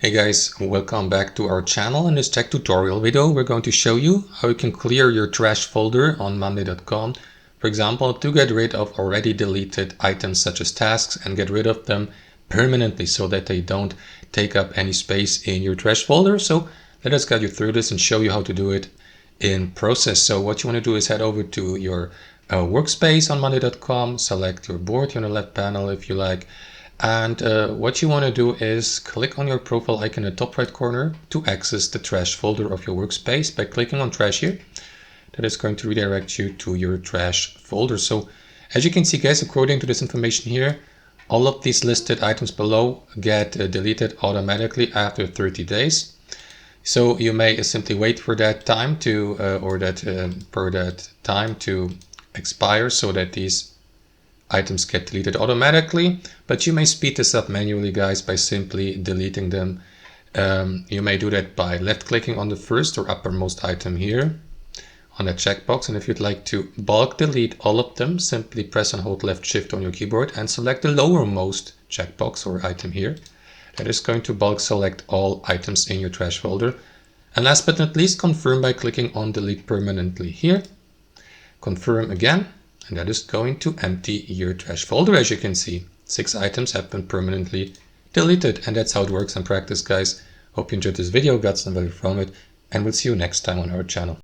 Hey guys, welcome back to our channel. In this tech tutorial video, we're going to show you how you can clear your trash folder on monday.com. For example, to get rid of already deleted items such as tasks and get rid of them permanently so that they don't take up any space in your trash folder. So let us guide you through this and show you how to do it in process. So what you want to do is head over to your workspace on monday.com, select your board here on the left panel if you like. And what you want to do is click on your profile icon in the top right corner to access the trash folder of your workspace by clicking on trash here. That is going to redirect you to your trash folder. So as you can see guys, according to this information here, all of these listed items below get deleted automatically after 30 days. So you may simply wait for that time to expire so that these items get deleted automatically, but you may speed this up manually guys by simply deleting them. You may do that by left clicking on the first or uppermost item here on that checkbox, and if you'd like to bulk delete all of them, simply press and hold left shift on your keyboard and select the lowermost checkbox or item here. That is going to bulk select all items in your trash folder. And last but not least, confirm by clicking on delete permanently here. Confirm again. And that is going to empty your trash folder. As you can see, 6 items have been permanently deleted. And that's how it works in practice, guys. Hope you enjoyed this video, got some value from it, and we'll see you next time on our channel.